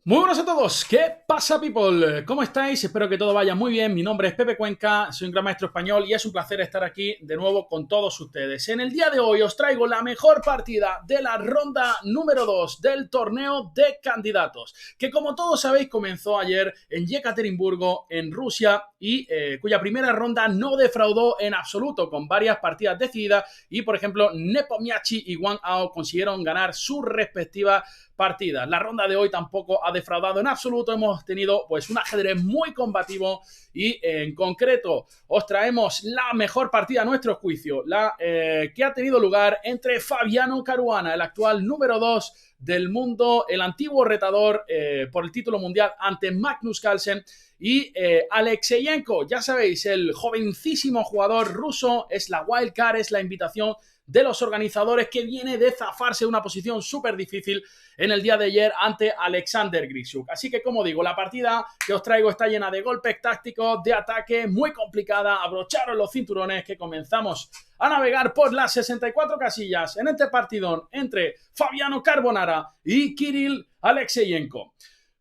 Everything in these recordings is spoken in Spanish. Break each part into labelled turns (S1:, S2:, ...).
S1: Muy buenas a todos, ¿qué pasa, people? ¿Cómo estáis? Espero que todo vaya muy bien. Mi nombre es Pepe Cuenca, soy un gran maestro español y es un placer estar aquí de nuevo con todos ustedes. En el día de hoy os traigo la mejor partida de la ronda número 2 del torneo de candidatos, que como todos sabéis comenzó ayer en Yekaterinburgo, en Rusia, y cuya primera ronda no defraudó en absoluto, con varias partidas decididas y, por ejemplo, Nepomniachtchi y Wang Ao consiguieron ganar sus respectivas partidas. La ronda de hoy tampoco ha defraudado en absoluto. Hemos tenido pues un ajedrez muy combativo y en concreto os traemos la mejor partida a nuestro juicio, la que ha tenido lugar entre Fabiano Caruana, el actual número 2 del mundo, el antiguo retador por el título mundial ante Magnus Carlsen, y Alexeyenko, ya sabéis, el jovencísimo jugador ruso. Es la wildcard, es la invitación de los organizadores, que viene de zafarse una posición súper difícil en el día de ayer ante Alexander Grischuk. Así que, como digo, la partida que os traigo está llena de golpes tácticos, de ataque, muy complicada. Abrocharos los cinturones, que comenzamos a navegar por las 64 casillas en este partidón entre Fabiano Carbonara y Kirill Alexeyenko.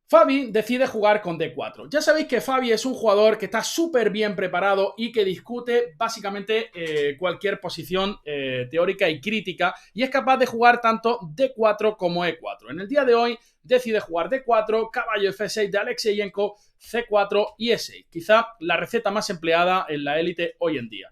S1: Fabi decide jugar con D4. Ya sabéis que Fabi es un jugador que está súper bien preparado y que discute básicamente cualquier posición teórica y crítica, y es capaz de jugar tanto D4 como E4. En el día de hoy decide jugar D4, caballo F6 de Alexeyenko, C4 y E6. Quizá la receta más empleada en la élite hoy en día.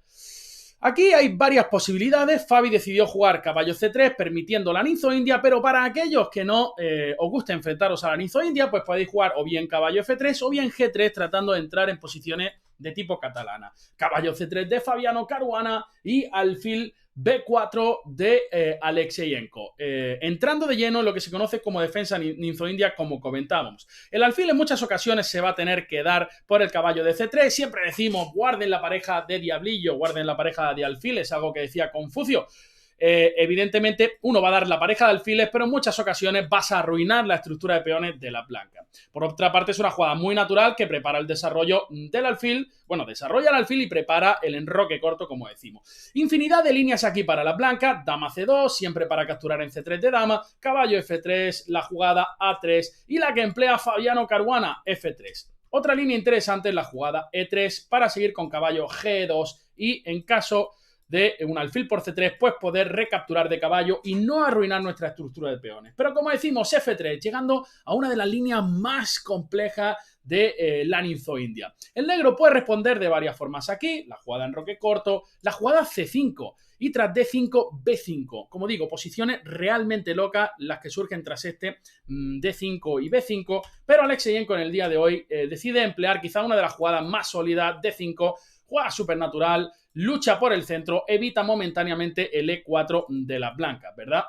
S1: Aquí hay varias posibilidades. Fabi decidió jugar caballo C3, permitiendo la ninzo india, pero para aquellos que no os guste enfrentaros a la ninzo india, pues podéis jugar o bien caballo F3 o bien G3, tratando de entrar en posiciones de tipo catalana. Caballo C3 de Fabiano Caruana y alfil B4 de Alexeyenko, entrando de lleno en lo que se conoce como defensa ninzo-india, como comentábamos. El alfil en muchas ocasiones se va a tener que dar por el caballo de C3. Siempre decimos, guarden la pareja de diablillo, guarden la pareja de alfil, es algo que decía Confucio. Evidentemente uno va a dar la pareja de alfiles, pero en muchas ocasiones vas a arruinar la estructura de peones de la blanca. Por otra parte, es una jugada muy natural que prepara el desarrollo del alfil. Bueno, desarrolla el alfil y prepara el enroque corto, como decimos. Infinidad de líneas aquí para la blanca. Dama C2, siempre para capturar en C3 de dama. Caballo F3, la jugada A3 y la que emplea Fabiano Caruana, F3. Otra línea interesante es la jugada E3 para seguir con caballo G2 y, en caso de un alfil por C3, pues poder recapturar de caballo y no arruinar nuestra estructura de peones. Pero como decimos, F3, llegando a una de las líneas más complejas de la ninzo india. El negro puede responder de varias formas aquí: la jugada en roque corto, la jugada C5 y tras D5, B5. Como digo, posiciones realmente locas las que surgen tras este D5 y B5, pero Alexeyenko en el día de hoy decide emplear quizá una de las jugadas más sólidas. D5, jugada supernatural, lucha por el centro, evita momentáneamente el E4 de las blancas, ¿verdad?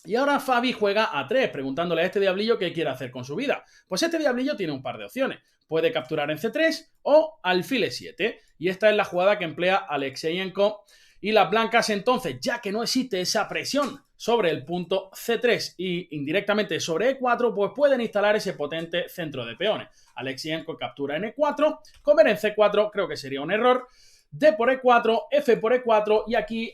S1: Y ahora Fabi juega a 3, preguntándole a este diablillo qué quiere hacer con su vida. Pues este diablillo tiene un par de opciones. Puede capturar en C3 o alfil E7. Y esta es la jugada que emplea Alexeyenko. Y las blancas, entonces, ya que no existe esa presión sobre el punto C3 y indirectamente sobre E4, pues pueden instalar ese potente centro de peones. Alexeyenko captura en E4, comer en C4 creo que sería un error. D por E4, F por E4, y aquí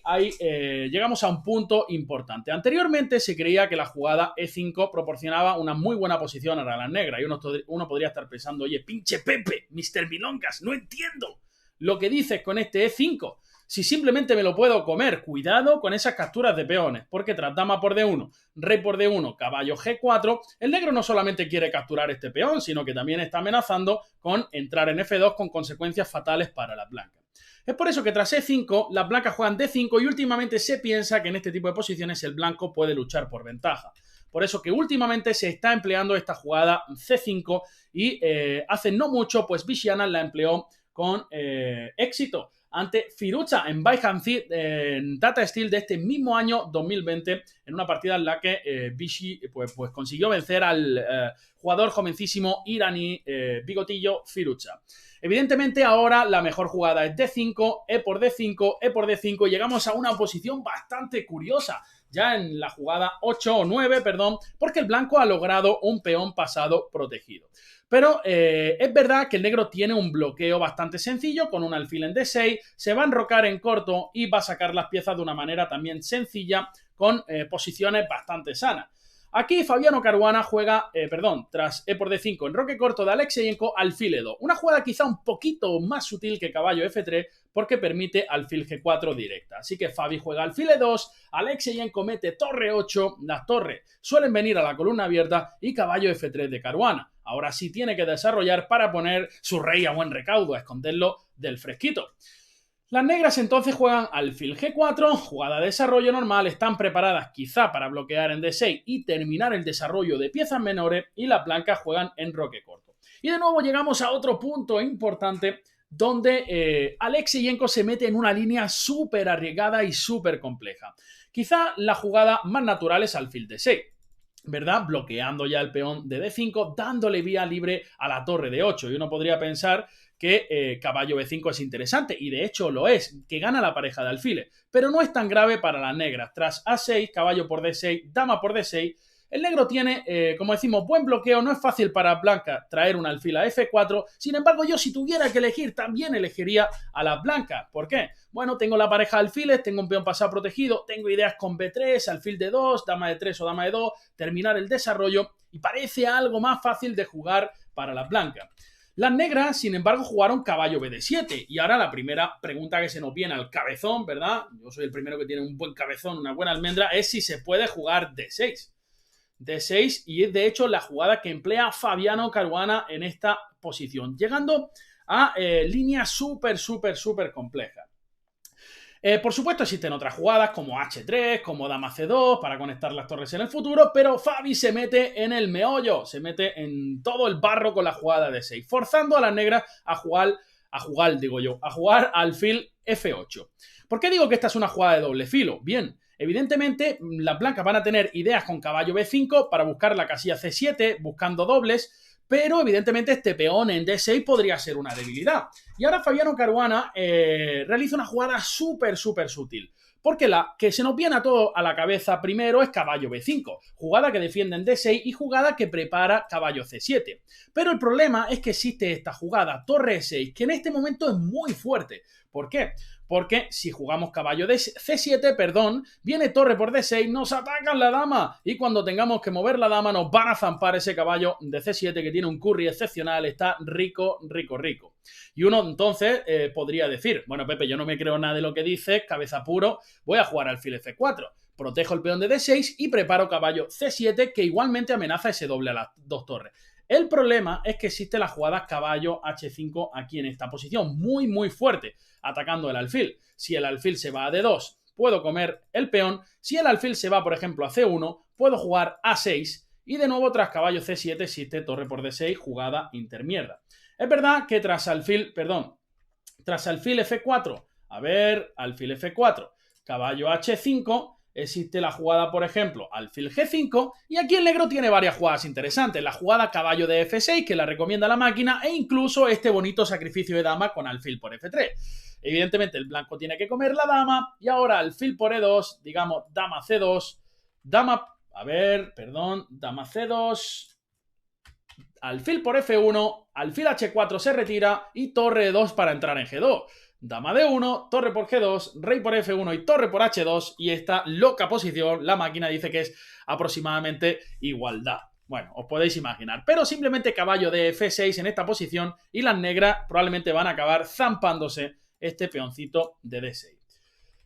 S1: llegamos a un punto importante. Anteriormente se creía que la jugada E5 proporcionaba una muy buena posición a las negras, y uno podría estar pensando, oye, pinche Pepe, Mr. Milongas, no entiendo lo que dices con este E5. Si simplemente me lo puedo comer. Cuidado con esas capturas de peones, porque tras dama por D1, rey por D1, caballo G4, el negro no solamente quiere capturar este peón, sino que también está amenazando con entrar en F2 con consecuencias fatales para las blancas. Es por eso que tras E5, las blancas juegan D5 y últimamente se piensa que en este tipo de posiciones el blanco puede luchar por ventaja. Por eso que últimamente se está empleando esta jugada C5 y hace no mucho, pues Vishiana la empleó con éxito ante Firuza en en Data Steel de este mismo año 2020, en una partida en la que Vichy pues consiguió vencer al jugador jovencísimo iraní bigotillo Firuza. Evidentemente ahora la mejor jugada es D5, E por D5, E por D5, y llegamos a una posición bastante curiosa, ya en la jugada 8 o 9, perdón, porque el blanco ha logrado un peón pasado protegido. Pero es verdad que el negro tiene un bloqueo bastante sencillo, con un alfil en D6, se va a enrocar en corto y va a sacar las piezas de una manera también sencilla, con posiciones bastante sanas. Aquí Fabiano Caruana juega, tras E por D5 en roque corto de Alexeyenko, alfil E2. Una jugada quizá un poquito más sutil que caballo F3 porque permite alfil G4 directa. Así que Fabi juega alfil E2, Alexeyenko mete torre 8, las torres suelen venir a la columna abierta y caballo F3 de Caruana. Ahora sí tiene que desarrollar para poner su rey a buen recaudo, a esconderlo del fresquito. Las negras entonces juegan alfil G4, jugada de desarrollo normal, están preparadas quizá para bloquear en D6 y terminar el desarrollo de piezas menores, y las blancas juegan en roque corto. Y de nuevo llegamos a otro punto importante donde Alexeyenko se mete en una línea súper arriesgada y súper compleja. Quizá la jugada más natural es alfil D6. ¿Verdad? Bloqueando ya el peón de D5, dándole vía libre a la torre de 8. Y uno podría pensar que caballo B5 es interesante, y de hecho lo es, que gana la pareja de alfiles, pero no es tan grave para las negras. Tras A6, caballo por D6, dama por D6, el negro tiene, como decimos, buen bloqueo. No es fácil para blanca traer un alfil a F4, sin embargo yo si tuviera que elegir también elegiría a las blancas. ¿Por qué? Bueno, tengo la pareja de alfiles, tengo un peón pasado protegido, tengo ideas con B3, alfil D2, dama de 3 o dama de 2, terminar el desarrollo, y parece algo más fácil de jugar para las blancas. Las negras, sin embargo, jugaron caballo BD7. Y ahora la primera pregunta que se nos viene al cabezón, ¿verdad? Yo soy el primero que tiene un buen cabezón, una buena almendra, es si se puede jugar D6. D6, y es de hecho la jugada que emplea Fabiano Caruana en esta posición, llegando a líneas súper complejas. Por supuesto existen otras jugadas como H3, como dama C2 para conectar las torres en el futuro, pero Fabi se mete en el meollo, se mete en todo el barro con la jugada de 6, forzando a las negras a jugar alfil F8. ¿Por qué digo que esta es una jugada de doble filo? Bien, evidentemente las blancas van a tener ideas con caballo B5 para buscar la casilla C7 buscando dobles, pero evidentemente este peón en D6 podría ser una debilidad. Y ahora Fabiano Caruana realiza una jugada súper sutil, porque la que se nos viene a todo a la cabeza primero es caballo B5, jugada que defiende en D6 y jugada que prepara caballo C7. Pero el problema es que existe esta jugada, torre E6, que en este momento es muy fuerte. ¿Por qué? Porque si jugamos caballo de C7, viene torre por D6, nos atacan la dama, y cuando tengamos que mover la dama nos van a zampar ese caballo de C7 que tiene un curry excepcional, está rico. Y uno entonces podría decir, bueno Pepe, yo no me creo nada de lo que dices, cabeza puro, voy a jugar alfil F4, protejo el peón de D6 y preparo caballo C7, que igualmente amenaza ese doble a las dos torres. El problema es que existe la jugada caballo H5 aquí en esta posición, muy fuerte, atacando el alfil. Si el alfil se va a D2, puedo comer el peón. Si el alfil se va, por ejemplo, a C1, puedo jugar A6, y de nuevo tras caballo C7 existe torre por D6, jugada intermierda. Es verdad que tras alfil F4, alfil F4, caballo H5, existe la jugada, por ejemplo, alfil G5, y aquí el negro tiene varias jugadas interesantes. La jugada caballo de F6, que la recomienda la máquina, e incluso este bonito sacrificio de dama con alfil por F3. Evidentemente el blanco tiene que comer la dama, y ahora alfil por E2, digamos dama C2, dama C2, alfil por F1, alfil H4 se retira y torre E2 para entrar en G2. Dama D1, torre por G2, rey por F1 y torre por H2, y esta loca posición la máquina dice que es aproximadamente igualdad. Bueno, os podéis imaginar, pero simplemente caballo de F6 en esta posición y las negras probablemente van a acabar zampándose este peoncito de D6.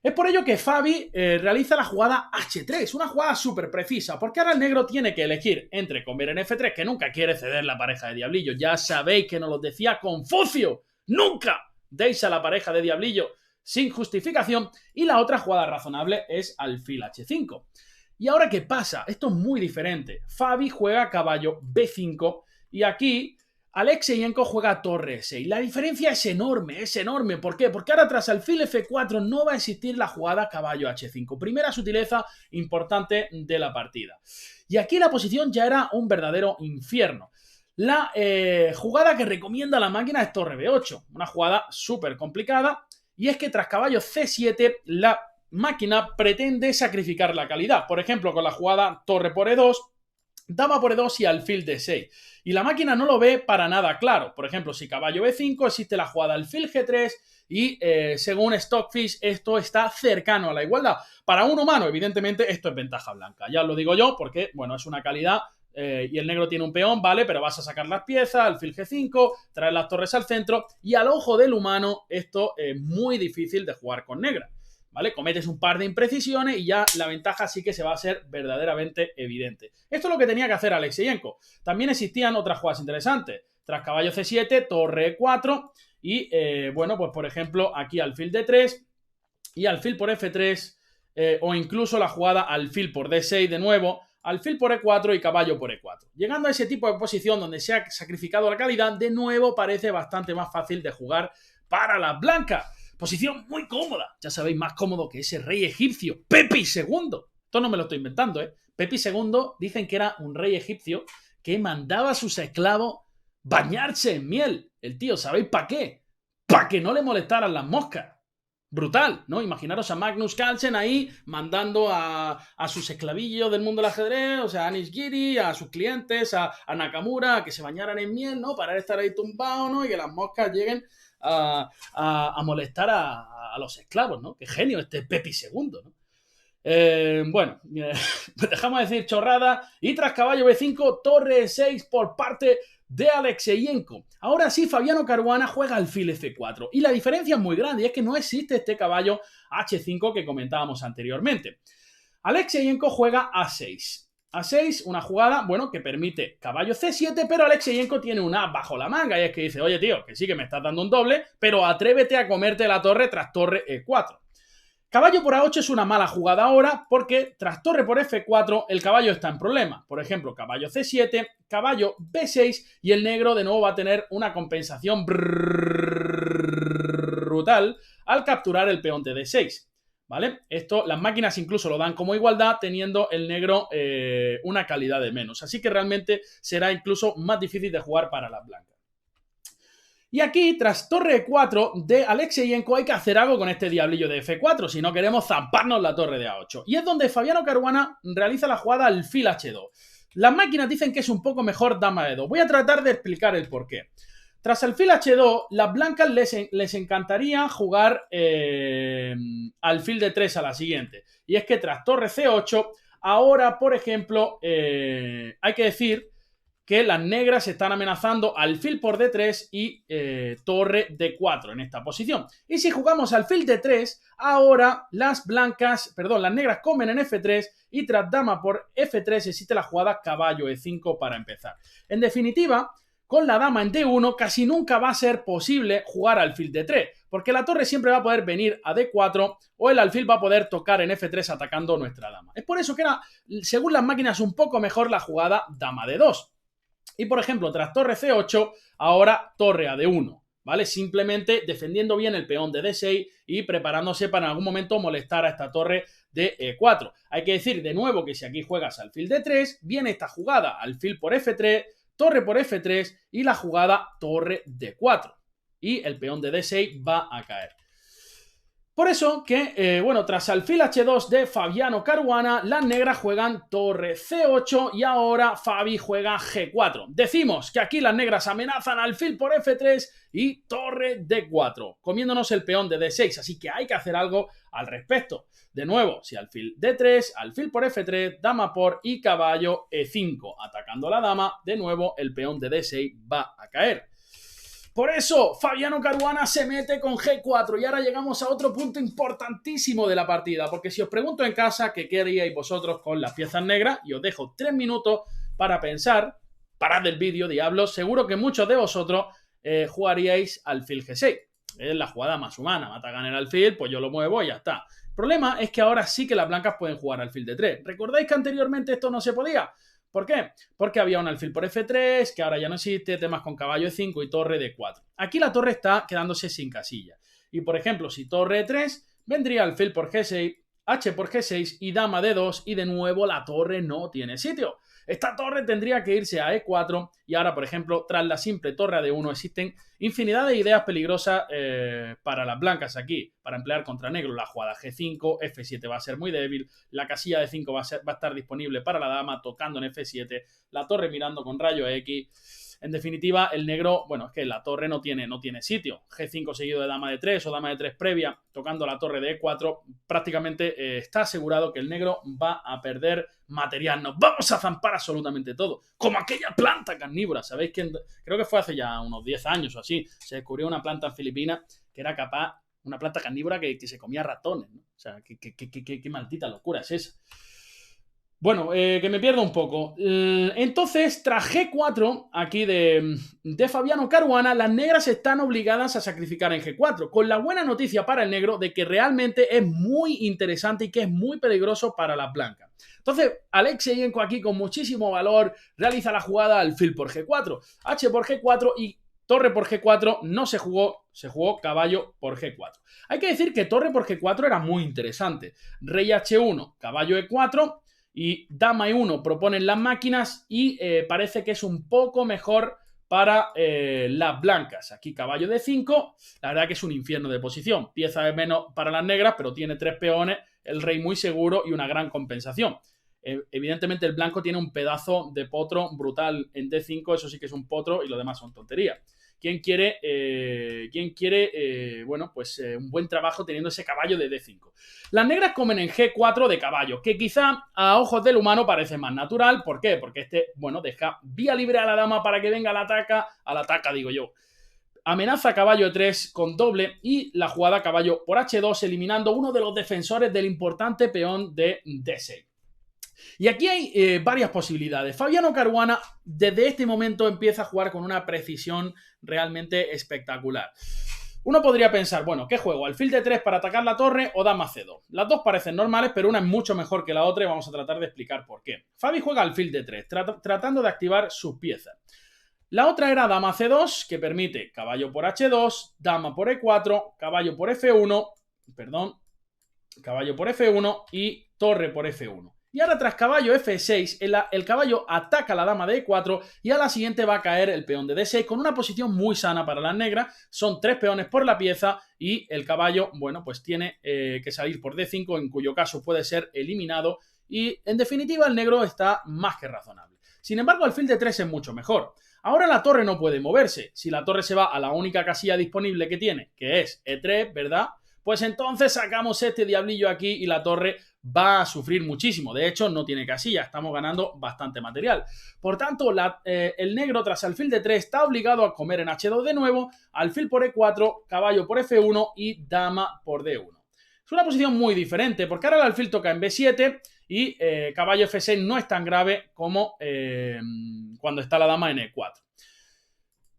S1: Es por ello que Fabi realiza la jugada H3, una jugada súper precisa, porque ahora el negro tiene que elegir entre comer en F3, que nunca quiere ceder la pareja de diablillo. Ya sabéis que nos lo decía Confucio, nunca deis a la pareja de diablillo sin justificación, y la otra jugada razonable es alfil H5. ¿Y ahora qué pasa? Esto es muy diferente. Fabi juega caballo B5 y aquí Alexeyenko juega torre E6. La diferencia es enorme. ¿Por qué? Porque ahora tras alfil F4 no va a existir la jugada caballo H5. Primera sutileza importante de la partida. Y aquí la posición ya era un verdadero infierno. La jugada que recomienda la máquina es torre B8, una jugada súper complicada, y es que tras caballo C7 la máquina pretende sacrificar la calidad. Por ejemplo, con la jugada torre por E2, dama por E2 y alfil D6. Y la máquina no lo ve para nada claro. Por ejemplo, si caballo B5, existe la jugada alfil G3 y según Stockfish esto está cercano a la igualdad. Para un humano, evidentemente, esto es ventaja blanca. Ya os lo digo yo porque, bueno, es una calidad y el negro tiene un peón, ¿vale? Pero vas a sacar las piezas, alfil G5, traer las torres al centro y al ojo del humano esto es muy difícil de jugar con negra. ¿Vale? Cometes un par de imprecisiones y ya la ventaja sí que se va a hacer verdaderamente evidente. Esto es lo que tenía que hacer Alexeyenko. También existían otras jugadas interesantes. Tras caballo C7, torre E4 y, bueno, pues por ejemplo, aquí alfil D3 y alfil por F3 o incluso la jugada alfil por D6 de nuevo, alfil por E4 y caballo por E4. Llegando a ese tipo de posición donde se ha sacrificado la calidad, de nuevo parece bastante más fácil de jugar para las blancas. Posición muy cómoda, ya sabéis, más cómodo que ese rey egipcio, Pepi II. Esto no me lo estoy inventando, ¿eh? Pepi II dicen que era un rey egipcio que mandaba a sus esclavos bañarse en miel. El tío, ¿sabéis para qué? Para que no le molestaran las moscas. Brutal, ¿no? Imaginaros a Magnus Carlsen ahí mandando a sus esclavillos del mundo del ajedrez, o sea, a Nishigiri, a sus clientes, a Nakamura, a que se bañaran en miel, ¿no? Para estar ahí tumbado, ¿no? Y que las moscas lleguen a molestar a los esclavos, ¿no? Qué genio este Pepi II, ¿no? Bueno, dejamos de decir chorrada y tras caballo B5, torre E6 por parte de Alexeyenko. Ahora sí, Fabiano Caruana juega alfil F4 y la diferencia es muy grande y es que no existe este caballo H5 que comentábamos anteriormente. Alexeyenko juega A6. A6, una jugada, bueno, que permite caballo C7, pero Alexeyenko tiene un as bajo la manga y es que dice, oye tío, que sí que me estás dando un doble, pero atrévete a comerte la torre tras torre E4. Caballo por A8 es una mala jugada ahora porque tras torre por F4 el caballo está en problema. Por ejemplo, caballo C7, caballo B6 y el negro de nuevo va a tener una compensación brutal al capturar el peón de D6. ¿Vale? Esto, las máquinas incluso lo dan como igualdad teniendo el negro una calidad de menos. Así que realmente será incluso más difícil de jugar para las blancas. Y aquí, tras torre E4 de Alexeyenko, hay que hacer algo con este diablillo de F4, si no queremos zamparnos la torre de A8. Y es donde Fabiano Caruana realiza la jugada alfil H2. Las máquinas dicen que es un poco mejor dama E2. Voy a tratar de explicar el porqué. Tras alfil H2, las blancas les encantaría jugar alfil D3 a la siguiente. Y es que tras torre C8, ahora, por ejemplo, hay que decir que las negras están amenazando alfil por D3 y torre D4 en esta posición. Y si jugamos alfil D3, ahora las negras comen en F3 y tras dama por F3 existe la jugada caballo E5 para empezar. En definitiva, con la dama en D1 casi nunca va a ser posible jugar alfil D3, porque la torre siempre va a poder venir a D4 o el alfil va a poder tocar en F3 atacando nuestra dama. Es por eso que era, según las máquinas, un poco mejor la jugada dama D2. Y por ejemplo, tras torre C8, ahora torre a D1, ¿vale? Simplemente defendiendo bien el peón de D6 y preparándose para en algún momento molestar a esta torre de E4. Hay que decir de nuevo que si aquí juegas alfil D3, viene esta jugada alfil por F3, torre por F3 y la jugada torre D4. Y el peón de D6 va a caer. Por eso que, bueno, tras alfil H2 de Fabiano Caruana, las negras juegan torre C8 y ahora Fabi juega G4. Decimos que aquí las negras amenazan alfil por F3 y torre D4, comiéndonos el peón de D6, así que hay que hacer algo al respecto. De nuevo, si alfil D3, alfil por F3, dama por y caballo E5. Atacando a la dama, de nuevo el peón de D6 va a caer. Por eso, Fabiano Caruana se mete con G4 y ahora llegamos a otro punto importantísimo de la partida, porque si os pregunto en casa que qué haríais vosotros con las piezas negras y os dejo 3 minutos para pensar, parad el vídeo, diablos, seguro que muchos de vosotros jugaríais alfil G6. Es la jugada más humana, matan el alfil, pues yo lo muevo y ya está. El problema es que ahora sí que las blancas pueden jugar alfil D3. ¿Recordáis que anteriormente esto no se podía? ¿Por qué? Porque había un alfil por F3, que ahora ya no existe, temas con caballo E5 y torre D4. Aquí la torre está quedándose sin casilla. Y por ejemplo, si torre E3, vendría alfil por G6, H por G6 y dama D2 y de nuevo la torre no tiene sitio. Esta torre tendría que irse a E4 y ahora, por ejemplo, tras la simple torre a D1 existen Infinidad de ideas peligrosas para las blancas aquí, para emplear contra negro. La jugada G5, F7 va a ser muy débil, la casilla de 5 va a estar disponible para la dama tocando en F7, la torre mirando con rayo X. En definitiva, el negro, bueno, es que la torre no tiene sitio. G5 seguido de dama de 3 o dama de 3 previa, tocando la torre de E4, prácticamente está asegurado que el negro va a perder material. Nos vamos a zampar absolutamente todo. Como aquella planta carnívora, ¿sabéis? Creo que fue hace ya unos 10 años o así. Se descubrió una planta en Filipinas que era capaz, una planta carnívora que se comía ratones, ¿no? O sea, qué maldita locura es esa. Bueno, que me pierdo un poco. Entonces, tras G4, aquí de Fabiano Caruana, las negras están obligadas a sacrificar en G4, con la buena noticia para el negro de que realmente es muy interesante y que es muy peligroso para las blancas. Entonces, Alekseienko aquí con muchísimo valor realiza la jugada alfil por G4, H por G4 y torre por G4 no se jugó, se jugó caballo por G4. Hay que decir que torre por G4 era muy interesante. Rey H1, caballo E4... y dama E1 proponen las máquinas y parece que es un poco mejor para las blancas. Aquí caballo D5, la verdad que es un infierno de posición. Pieza de menos para las negras, pero tiene 3 peones, el rey muy seguro y una gran compensación. Evidentemente el blanco tiene un pedazo de potro brutal en D5, eso sí que es un potro y lo demás son tonterías. ¿Quién quiere bueno, pues un buen trabajo teniendo ese caballo de D5? Las negras comen en G4 de caballo, que quizá a ojos del humano parece más natural. ¿Por qué? Porque bueno, deja vía libre a la dama para que venga al ataca, digo yo. Amenaza caballo E3 con doble y la jugada caballo por H2, eliminando uno de los defensores del importante peón de D6. Y aquí hay varias posibilidades. Fabiano Caruana desde este momento empieza a jugar con una precisión realmente espectacular. Uno podría pensar, bueno, ¿qué juego? ¿Alfil de 3 para atacar la torre o dama C2? Las dos parecen normales, pero una es mucho mejor que la otra y vamos a tratar de explicar por qué. Fabi juega alfil de 3, tratando de activar sus piezas. La otra era dama C2, que permite caballo por H2, dama por E4, caballo por F1, caballo por F1 y torre por F1. Y ahora tras caballo F6, el caballo ataca a la dama de E4 y a la siguiente va a caer el peón de D6 con una posición muy sana para las negras. Son 3 peones por la pieza y el caballo, bueno, pues tiene que salir por D5, en cuyo caso puede ser eliminado y en definitiva el negro está más que razonable. Sin embargo, alfil de 3 es mucho mejor. Ahora la torre no puede moverse. Si la torre se va a la única casilla disponible que tiene, que es E3, ¿verdad? Pues entonces sacamos este diablillo aquí y la torre va a sufrir muchísimo. De hecho, no tiene casilla, estamos ganando bastante material. Por tanto, el negro tras alfil de 3 está obligado a comer en H2 de nuevo, alfil por E4, caballo por F1 y dama por D1. Es una posición muy diferente porque ahora el alfil toca en B7 y caballo F6 no es tan grave como cuando está la dama en E4.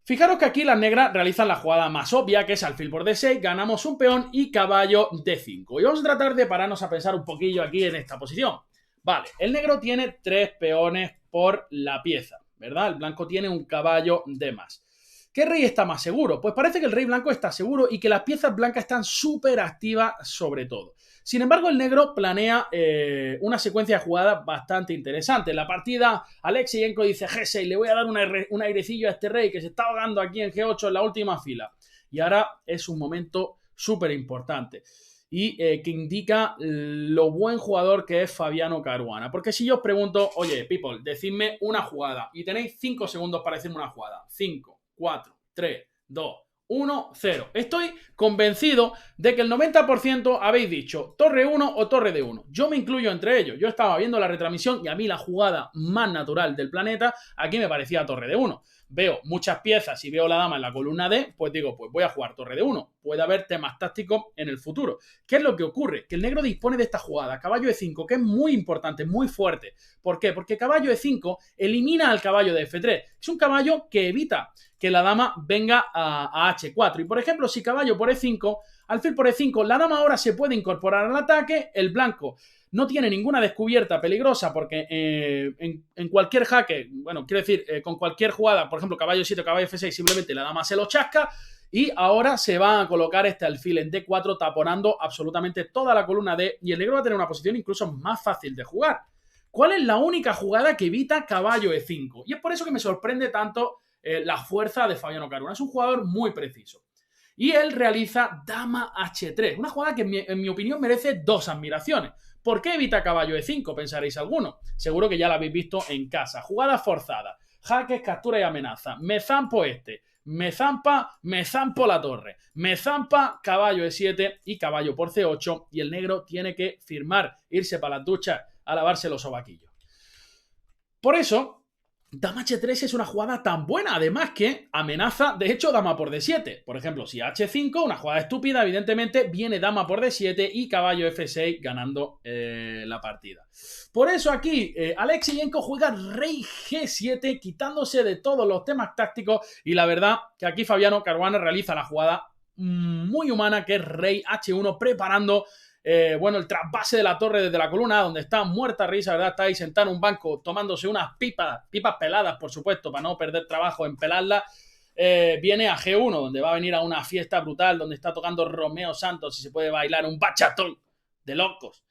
S1: Fijaros que aquí las negras realizan la jugada más obvia, que es alfil por D6, ganamos un peón y caballo D5. Y vamos a tratar de pararnos a pensar un poquillo aquí en esta posición. Vale, el negro tiene 3 peones por la pieza, ¿verdad? El blanco tiene un caballo de más. ¿Qué rey está más seguro? Pues parece que el rey blanco está seguro y que las piezas blancas están súper activas sobre todo. Sin embargo, el negro planea una secuencia de jugadas bastante interesante. En la partida, Alekseienko dice G6, le voy a dar un airecillo a este rey que se está ahogando aquí en G8 en la última fila. Y ahora es un momento súper importante y que indica lo buen jugador que es Fabiano Caruana. Porque si yo os pregunto, oye, people, decidme una jugada y tenéis 5 segundos para decirme una jugada. 5, 4, 3, 2, 1, 0. Estoy convencido de que el 90% habéis dicho torre 1 o torre D1. Yo me incluyo entre ellos. Yo estaba viendo la retransmisión y a mí la jugada más natural del planeta aquí me parecía torre D1. Veo muchas piezas y veo la dama en la columna D, pues digo, pues voy a jugar torre D1. Puede haber temas tácticos en el futuro. ¿Qué es lo que ocurre? Que el negro dispone de esta jugada, caballo E5, que es muy importante, muy fuerte. ¿Por qué? Porque caballo E5 elimina al caballo de F3. Es un caballo que evita que la dama venga a H4. Y por ejemplo, si caballo por E5, alfil por E5, la dama ahora se puede incorporar al ataque, el blanco no tiene ninguna descubierta peligrosa porque en cualquier jaque, bueno, quiero decir, con cualquier jugada, por ejemplo, caballo 7 o caballo F6, simplemente la dama se lo chasca y ahora se va a colocar este alfil en D4 taponando absolutamente toda la columna D y el negro va a tener una posición incluso más fácil de jugar. ¿Cuál es la única jugada que evita caballo E5? Y es por eso que me sorprende tanto la fuerza de Fabiano Caruana. Es un jugador muy preciso. Y él realiza dama H3, una jugada que en mi opinión merece dos admiraciones. ¿Por qué evita caballo E5? Pensaréis alguno. Seguro que ya la habéis visto en casa. Jugada forzada, jaques, captura y amenaza. Me zampo me zampo la torre, me zampa caballo E7 y caballo por C8 y el negro tiene que firmar, irse para las duchas a lavarse los sobaquillos. Por eso, dama H3 es una jugada tan buena, además que amenaza, de hecho, dama por D7. Por ejemplo, si H5, una jugada estúpida, evidentemente, viene dama por D7 y caballo F6 ganando la partida. Por eso aquí Alekseyjenko juega rey G7, quitándose de todos los temas tácticos y la verdad que aquí Fabiano Caruana realiza la jugada muy humana que es rey H1 preparando el trasvase de la torre desde la columna donde está muerta risa, ¿verdad? Está ahí sentado en un banco tomándose unas pipas peladas, por supuesto, para no perder trabajo en pelarlas. Viene a G1, donde va a venir a una fiesta brutal, donde está tocando Romeo Santos y se puede bailar un bachatón de locos.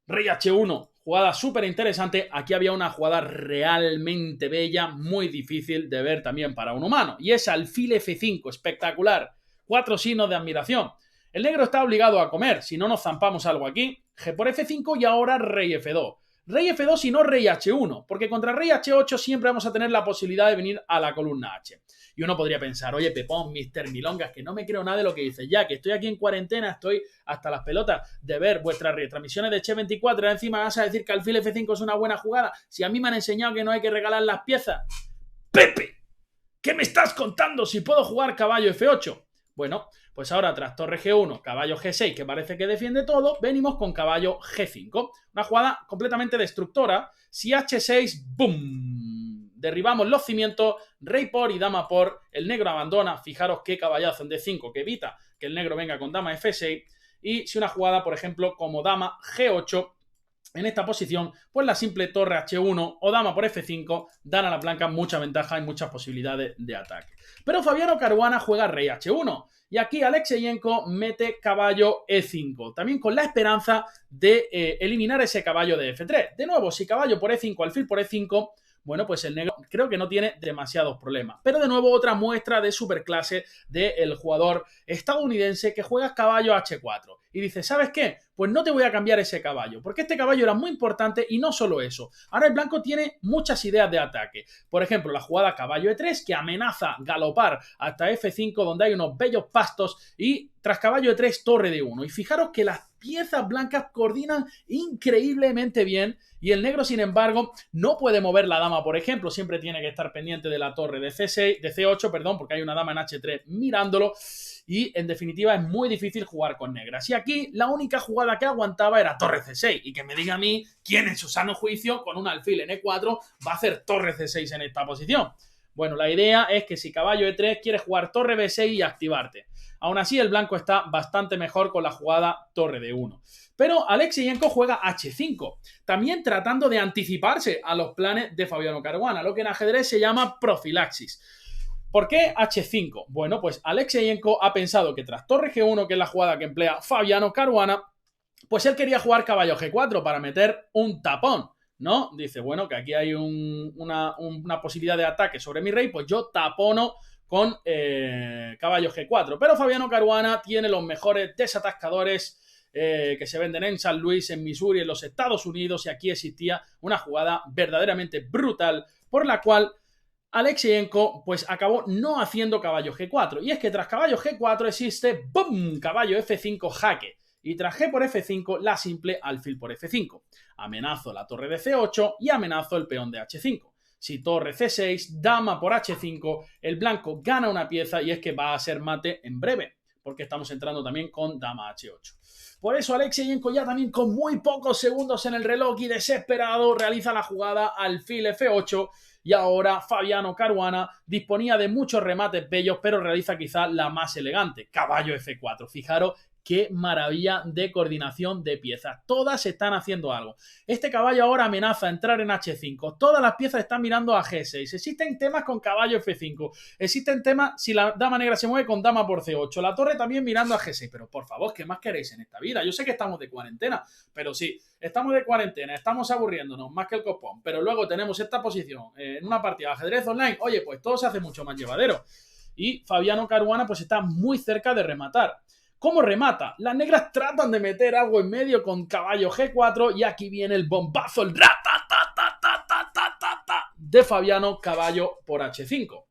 S1: Rey H1, jugada súper interesante. Aquí había una jugada realmente bella, muy difícil de ver también para un humano. Y es alfil F5, espectacular. 4 signos de admiración. El negro está obligado a comer, si no nos zampamos algo aquí. G por F5 y ahora rey F2. Rey F2 y no rey H1, porque contra rey H8 siempre vamos a tener la posibilidad de venir a la columna H. Y uno podría pensar, oye Pepón, Mr. Milongas, que no me creo nada de lo que dices, ya que estoy aquí en cuarentena, estoy hasta las pelotas de ver vuestras retransmisiones de Che24 y encima vas a decir que alfil F5 es una buena jugada, si a mí me han enseñado que no hay que regalar las piezas. ¡Pepe! ¿Qué me estás contando si puedo jugar caballo F8? Bueno, pues ahora tras torre G1, caballo G6, que parece que defiende todo, venimos con caballo G5. Una jugada completamente destructora. Si H6, ¡bum! Derribamos los cimientos, rey por y dama por. El negro abandona. Fijaros qué caballazo en D5 que evita que el negro venga con dama F6. Y si una jugada, por ejemplo, como dama G8, en esta posición, pues la simple torre H1 o dama por F5 dan a la blanca mucha ventaja y muchas posibilidades de ataque. Pero Fabiano Caruana juega rey H1 y aquí Alekseyjenko mete caballo E5, también con la esperanza de eliminar ese caballo de F3. De nuevo, si caballo por E5, alfil por E5, bueno, pues el negro creo que no tiene demasiados problemas. Pero de nuevo otra muestra de superclase del jugador estadounidense que juega caballo H4. Y dice, ¿sabes qué? Pues no te voy a cambiar ese caballo, porque este caballo era muy importante y no solo eso. Ahora el blanco tiene muchas ideas de ataque. Por ejemplo, la jugada caballo E3 que amenaza galopar hasta F5 donde hay unos bellos pastos y tras caballo E3 torre de 1. Y fijaros que las piezas blancas coordinan increíblemente bien y el negro, sin embargo, no puede mover la dama, por ejemplo. Siempre tiene que estar pendiente de la torre de C6, de C8, perdón, porque hay una dama en H3 mirándolo. Y en definitiva es muy difícil jugar con negras. Y aquí la única jugada que aguantaba era torre C6. Y que me diga a mí quién en su sano juicio con un alfil en E4 va a hacer torre C6 en esta posición. Bueno, la idea es que si caballo E3 quieres jugar torre B6 y activarte. Aún así el blanco está bastante mejor con la jugada torre D1. Pero Alekseyjenko juega H5, también tratando de anticiparse a los planes de Fabiano Caruana, lo que en ajedrez se llama profilaxis. ¿Por qué H5? Bueno, pues Alekseyjenko ha pensado que tras torre G1, que es la jugada que emplea Fabiano Caruana, pues él quería jugar caballo G4 para meter un tapón, ¿no? Dice, bueno, que aquí hay una posibilidad de ataque sobre mi rey, pues yo tapono con caballo G4. Pero Fabiano Caruana tiene los mejores desatascadores que se venden en San Luis, en Missouri, en los Estados Unidos, y aquí existía una jugada verdaderamente brutal por la cual Alekseyjenko pues acabó no haciendo caballo G4. Y es que tras caballo G4 existe ¡bum! Caballo F5 jaque. Y tras G por F5 la simple alfil por F5. Amenazo la torre de C8 y amenazo el peón de H5. Si torre C6, dama por H5, el blanco gana una pieza y es que va a ser mate en breve, porque estamos entrando también con dama H8. Por eso Alekseyjenko ya también con muy pocos segundos en el reloj y desesperado realiza la jugada alfil F8 y ahora Fabiano Caruana disponía de muchos remates bellos pero realiza quizá la más elegante, caballo F4. Fijaros qué maravilla de coordinación de piezas. Todas están haciendo algo. Este caballo ahora amenaza a entrar en H5. Todas las piezas están mirando a G6. Existen temas con caballo F5. Existen temas si la dama negra se mueve con dama por C8. La torre también mirando a G6. Pero por favor, ¿qué más queréis en esta vida? Yo sé que estamos de cuarentena, pero sí, estamos de cuarentena, estamos aburriéndonos más que el copón. Pero luego tenemos esta posición en una partida de ajedrez online. Oye, pues todo se hace mucho más llevadero. Y Fabiano Caruana pues está muy cerca de rematar. ¿Cómo remata? Las negras tratan de meter algo en medio con caballo G4 y aquí viene el bombazo, el de Fabiano, caballo por H5.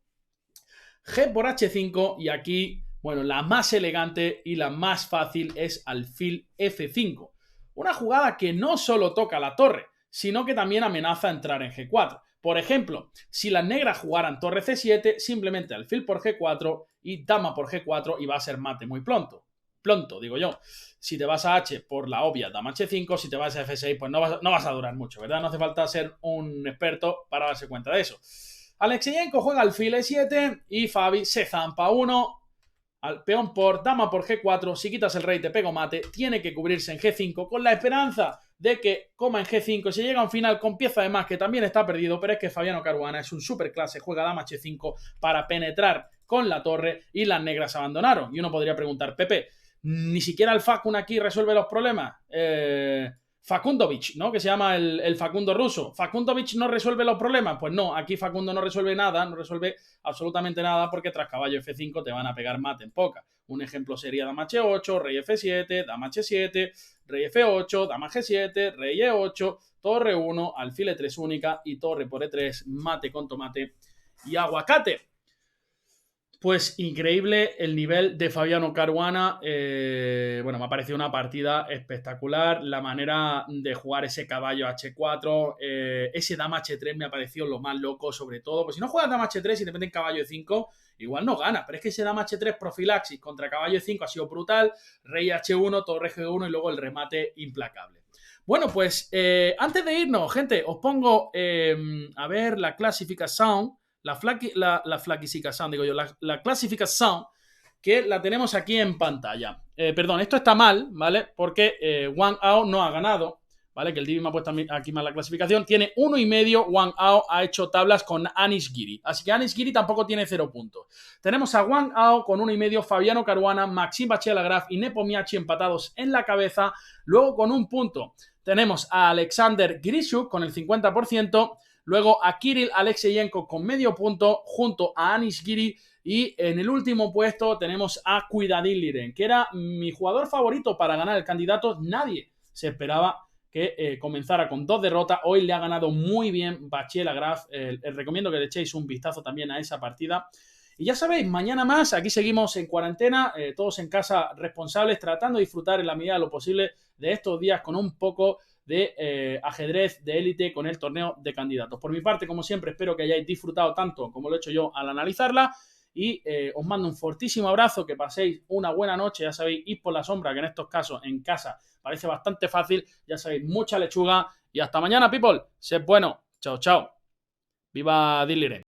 S1: G por H5 y aquí, bueno, la más elegante y la más fácil es alfil F5. Una jugada que no solo toca la torre, sino que también amenaza a entrar en G4. Por ejemplo, si las negras jugaran torre C7, simplemente alfil por G4 y dama por G4 y va a ser mate muy pronto. Pronto, digo yo. Si te vas a H por la obvia dama H5, si te vas a F6, pues no vas a durar mucho, ¿verdad? No hace falta ser un experto para darse cuenta de eso. Alexeyenko juega alfil E7 y Fabi se zampa uno. Al peón por dama por G4, si quitas el rey te pego mate, tiene que cubrirse en G5 con la esperanza de que coma en G5, si llega a un final con pieza de más que también está perdido, pero es que Fabiano Caruana es un superclase, juega dama H5 para penetrar con la torre y las negras abandonaron. Y uno podría preguntar, Pepe, ni siquiera el Facun aquí resuelve los problemas. Facundovich, ¿no? Que se llama el Facundo ruso. ¿Facundovich no resuelve los problemas? Pues no, aquí Facundo no resuelve nada, no resuelve absolutamente nada porque tras caballo F5 te van a pegar mate en poca. Un ejemplo sería dama H8, rey F7, dama H7, rey F8, dama G7, rey E8, torre 1, alfil E3 única y torre por E3, mate con tomate y aguacate. Pues increíble el nivel de Fabiano Caruana. Bueno, me ha parecido una partida espectacular. La manera de jugar ese caballo H4, ese dama H3 me ha parecido lo más loco, sobre todo. Pues si no juegas dama H3 y te meten caballo E5, igual no gana. Pero es que ese dama H3 profilaxis contra caballo E5 ha sido brutal. Rey H1, torre G1 y luego el remate implacable. Bueno, pues antes de irnos, gente, os pongo a ver la clasificación. La clasificación, digo yo, la clasificación que la tenemos aquí en pantalla. Perdón, esto está mal, ¿vale? Porque Wang Ao no ha ganado, ¿vale? Que el Divi me ha puesto aquí mal la clasificación. Tiene 1,5. Wang Ao ha hecho tablas con Anish Giri. Así que Anish Giri tampoco tiene 0 puntos. Tenemos a Wang Ao con 1,5, Fabiano Caruana, Maxime Bachelet-Graf y Nepomniachtchi empatados en la cabeza. Luego con 1 punto tenemos a Alexander Grishuk con el 50%. Luego a Kirill Alexeyenko con medio punto junto a Anish Giri. Y en el último puesto tenemos a Cuidadín Liren, que era mi jugador favorito para ganar el candidato. Nadie se esperaba que comenzara con 2 derrotas. Hoy le ha ganado muy bien Bachelet-Graf. Recomiendo que le echéis un vistazo también a esa partida. Y ya sabéis, mañana más, aquí seguimos en cuarentena, todos en casa responsables, tratando de disfrutar en la medida de lo posible de estos días con un poco de ajedrez de élite con el torneo de candidatos. Por mi parte, como siempre, espero que hayáis disfrutado tanto como lo he hecho yo al analizarla y os mando un fortísimo abrazo, que paséis una buena noche, ya sabéis, id por la sombra, que en estos casos en casa parece bastante fácil, ya sabéis, mucha lechuga y hasta mañana, people, sed bueno, chao, chao, viva Diliren.